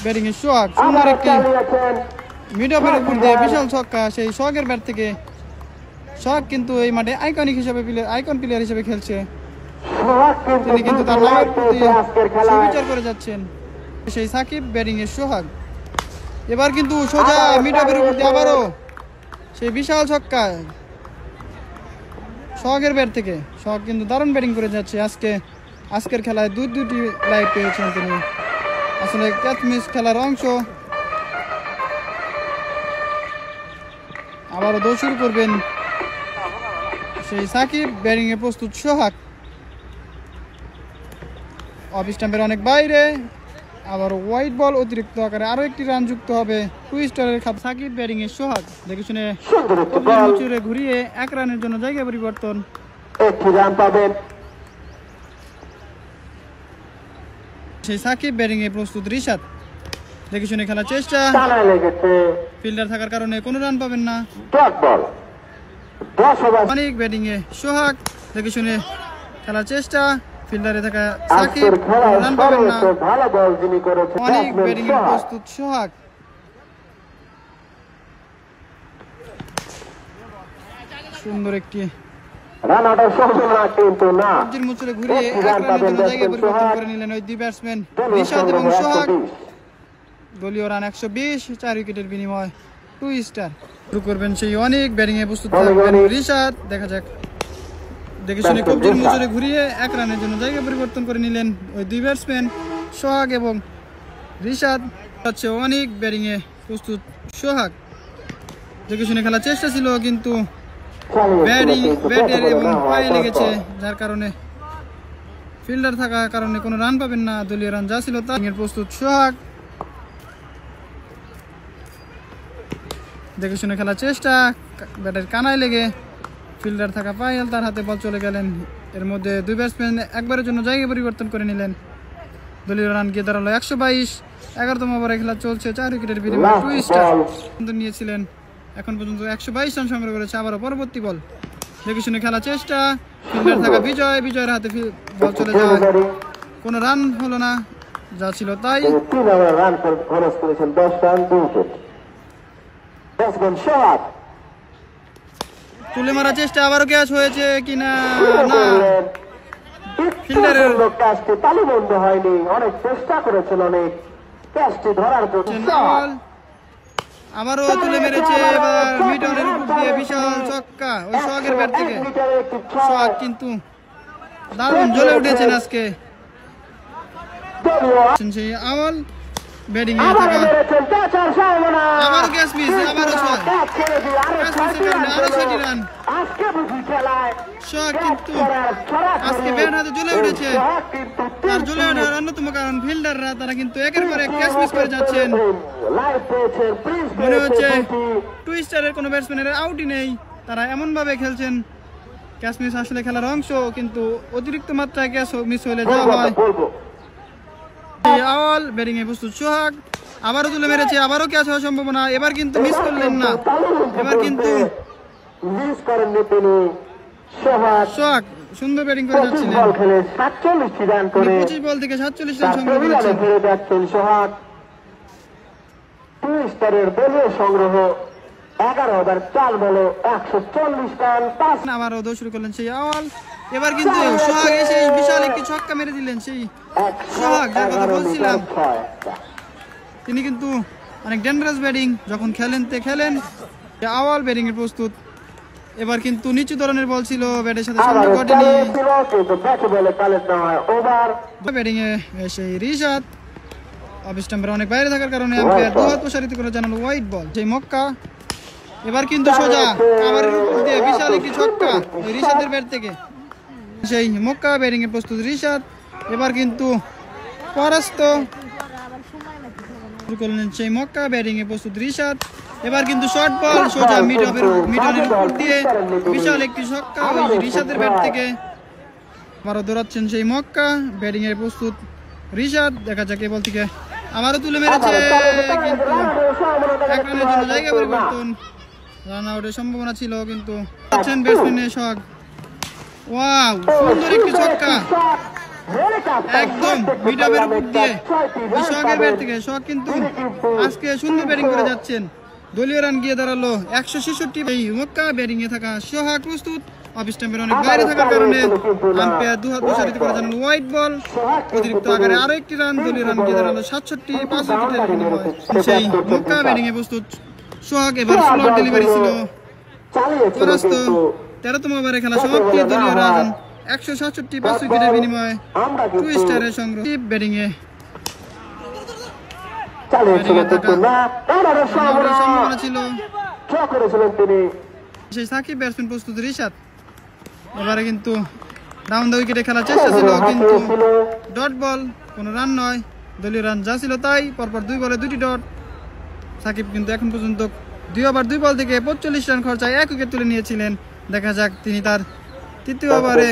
Batting এ সোহাগ সুন্দর একটি mid অফের উপর দিয়ে বিশাল ছক্কা সেই সোহাগের ব্যাট থেকে। সোহাগ কিন্তু এই মাঠে আইকনিক হিসেবে আইকন প্লেয়ার হিসেবে খেলছে। তিনি কিন্তু তার নামের প্রতি সুবিচার করে যাচ্ছেন। সেই সাকিব ব্যাটিং এ সোহাগ এবার কিন্তু সোজা মিড অফের উপর দিয়ে আবারও সেই বিশাল ছক্কা সোহাগের ব্যাট থেকে। সোহাগ কিন্তু দারুণ ব্যাটিং করে যাচ্ছে আজকের খেলায় দুটি লাইভ পেয়েছেন তিনি। আসলে ক্যাচ মিস খেলার অংশ। আবারও দৌড় শুরু করবেন সেই সাকিব ব্যাটিং এ প্রস্তুত সোহাগ। অফ স্টাম্পের অনেক বাইরে, আবার হোয়াইট বল অতিরিক্ত আকারে আরো একটি রান যুক্ত হবে টুইস্টারের খাপ। সাকিব ব্যাটিং এ সোহাগ দেখে শুনে মুচুরে ঘুরিয়ে 1 রানের জন্য জায়গা পরিবর্তন। সেই সাকিব ব্যাটিং এ প্রস্তুত রিশাদ দেখে শুনে খেলার চেষ্টা, ফিল্ডার থাকার কারণে কোনো রান পাবেন না। অনেক ব্যাটিং এ সোহাগ দেখে শুনে খেলার চেষ্টা, ফিল্ডারে থাকা সাকিব রান পাবেন না। অনেক ব্যাটিং এ প্রস্তুত সোহাগ। সুন্দর একটি মুচুরে ঘুরিয়ে 1 রানের জন্য জায়গা পরিবর্তন করে নিলেন ওই দুই ব্যাটসম্যান রিশাদ এবং সোহাগ। দলীয় রান 120, 4 উইকেটের বিনিময় 2 স্টার। শুরু করবেন সেই অনেক ব্যাটিং এ প্রস্তুত থাকবেন রিশাদ। দেখা যাক, দেখে শুনে কবজির মুচুরে ঘুরিয়ে 1 রানের জন্য জায়গা পরিবর্তন করে নিলেন ওই দুই ব্যাটসম্যান সোহাগ এবং রিশাদ। হচ্ছে অনেক ব্যাটিং এ প্রস্তুত সোহাগ দেখে শুনে খেলার চেষ্টা ছিল, কিন্তু ব্যাটের এবং পায়ে লেগেছে, যার কারণে ফিল্ডার থাকার কারণে কোনো রান পাবেন না। দলীয় রান যা ছিল তা প্রস্তুত সোহাগ দেখে শুনে খেলার চেষ্টা, ব্যাটের কানায় লেগে ফিল্ডার থাকা পায়েল তার হাতে বল চলে গেলেন। এর মধ্যে দুই ব্যাটসম্যান একবারের জন্য জায়গা পরিবর্তন করে নিলেন। দলীয় রান গিয়ে দাঁড়ালো 122। 11তম ওভারে খেলা চলছে, 4 উইকেটের বিনিময়ে 2 স্টার নিয়েছিলেন। এখন পর্যন্ত 122 রান সংগ্রহ করেছে। আবারও পরবর্তী বল দেখে শুনে খেলার চেষ্টা, ফিল্ডার থাকা বিজয়ের হাতে বল চলে যায়, কোনো রান হলো না, যা ছিল তাই। তুলে মারার চেষ্টা, আবারও ক্যাচ হয়েছে কিনা, না, ফিল্ডারের তালুবন্ধ হয়নি, অনেক চেষ্টা করেছেন অনেক ক্যাচটি ধরার জন্য। আবারও তুলে মেরেছে, এবার মিডনের উপর দিয়ে বিশাল ছক্কা ওই সোহাগের ব্যাট থেকে। সোহাগ কিন্তু দারুণ জ্বলে উঠেছেন আজকে। সেই আওয়াল ব্যাটিং এ থাকা, আবারও ক্যাচ মিস, আবারও সোহাগ ক্যাচ মিসের কারণে আরো 6টি রান। সোহাগ কিন্তু আজকে ব্যাট হাতে জ্বলে উঠেছে। আর জ্বলে ওঠার অন্যতম কারণ ফিল্ডাররা, তারা কিন্তু একের পর এক ক্যাচ মিস করে যাচ্ছেন। মনে হচ্ছে টুইস্টারের কোনো ব্যাটসম্যানের আউটই নেই, তারা এমন ভাবে খেলছেন। ক্যাচ মিস আসলে খেলার অংশ, কিন্তু অতিরিক্ত মাত্রায় ক্যাচ মিস হলে যা হয়। আওয়াল ব্যাটিং এ প্রস্তুত সোহাগ আবারও তুলে মেরেছে, আবারও ক্যাচ হওয়ার সম্ভাবনা। এবার কিন্তু মিস করলেন না, এবার কিন্তু সোহাগ সুন্দর ব্যাটিং করে যাচ্ছিলেন। 25 বল থেকে 47 রান সংগ্রহ করেছেন সোহাগ। টুইস্টারের দলীয় সংগ্রহ 11 ওভার 4 বলে 140 রান। আবারও দৌড় শুরু করলেন সেই আওয়াল। এবার কিন্তু সোহাগ এসে বিশাল একটি ছক্কা মেরে দিলেন সেই সোহাগ, যার কথা বলছিলাম। তিনি কিন্তু অনেক ডেঞ্জারাস ব্যাটিং যখন খেলেন আওয়াল ব্যাটিং এর প্রস্তুত। এবার কিন্তু নিচু ধরনের বল ছিল, ব্যাটের সাথে সংযোগ ঘটেনি। ব্যাটিং এ সেই রিশাদ অফ স্টাম্পের অনেক বাইরে থাকার কারণে আম্পায়ার 2 হাত প্রসারিত করে জানালো হোয়াইট বল। সেই মক্কা এবার কিন্তু সোজা কাভারের উপর দিয়ে বিশাল একটি ছক্কা রিশাদের ব্যাট থেকে। সেই মক্কা ব্যাটিং এ প্রস্তুত রিশাদ, এবার কিন্তু পরাস্ত করলেন সেই মক্কা ব্যাটিং এ প্রস্তুত রিশাদ। এবার কিন্তু শর্ট বল সোজা মিডনের উপর দিয়ে বিশাল একটি ছক্কা ওই রিশাদের ব্যাট থেকে। আবারও দৌড়াচ্ছেন সেই মক্কা ব্যাটিং এর প্রস্তুত রিশাদ। দেখা যাক এই বল থেকে আবারও তুলে মেরেছে, কিন্তু 1 রানের জন্য জায়গা পরিবর্তন। রান আউটের সম্ভাবনা ছিল, কিন্তু ব্যাটসম্যান সোহাগ। ওয়াও, সুন্দর একটি ছক্কা একদম মিড অফের উপর দিয়ে সোহাগের ব্যাট থেকে সোহাগ কিন্তু আজকে সুন্দর ব্যাটিং করে যাচ্ছেন। দলীয় রান গিয়ে দাঁড়ালো 166। এই মক্কা ব্যাটিং এ থাকা সোহাগ প্রস্তুত। অফ স্টাম্পের অনেক বাইরে থাকার কারণে আম্পায়ার দুহাত প্রসারিত করে জানান হোয়াইট বল। অতিরিক্ত আকারে আরো একটি রান, দলীয় রান গিয়ে দাঁড়ালো 67। 5 উইকেটের বিনিময়ে সেই মক্কা ব্যাটিং এ প্রস্তুত সোহাগ। এবার স্লট ডেলিভারি ছিল পরাস্ত। 13তম ওভারে খেলা সমাপ্তি। দলীয় রান 167। 5 উইকেটের বিনিময়ে 2 স্টারের সংগ্রহ। ব্যাটিং এ সম্ভাবনা ছিল সেই সাকিব। ব্যাটসম্যান প্রস্তুত রিশাদ। এবারে কিন্তু ডাউন দ্য উইকেটে খেলার চেষ্টা ছিল, কিন্তু ডট বল, কোনো রান নয়। দলীয় রান যা ছিল তাই, পরপর 2 বলে 2টি ডট। সাকিব কিন্তু এখন পর্যন্ত 2 ওভার 2 বল থেকে 45 রান খরচায় 1 উইকেট তুলে নিয়েছিলেন। দেখা যাক তিনি তার তৃতীয় ওভারে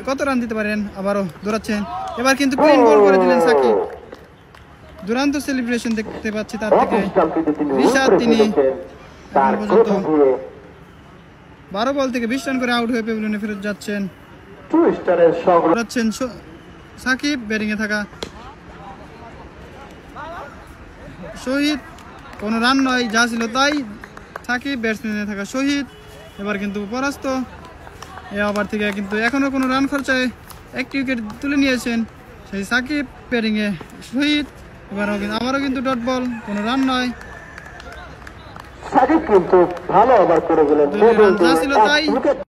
কত রান দিতে পারেন। আবারও দৌড়াচ্ছেন, এবার কিন্তু ক্লিন বল করে দিলেন সাকিব। দুরান্ত সেলিব্রেশন দেখতে পাচ্ছি তার থেকে। রিশাদ তিনি এখন পর্যন্ত 12 বল থেকে 20 রান করে আউট হয়ে প্যাভিলিয়নে ফেরত যাচ্ছেন। সাকিব। ব্যাটিং এ থাকা শহীদ, কোনো রান নয়, যা ছিল তাই। সাকিব ব্যাটসম্যানে থাকা শহীদ এবার কিন্তু পরাস্ত। এই ওভার থেকে কিন্তু এখনো কোনো রান খরচায় 1টি উইকেট তুলে নিয়েছেন সেই সাকিব। ব্যাটিং এ শহীদ, আবারও কিন্তু ডট বল, কোনো রান নয়। সাকিব কিন্তু ভালো ওভার করে গেলেন, যা ছিল তাই।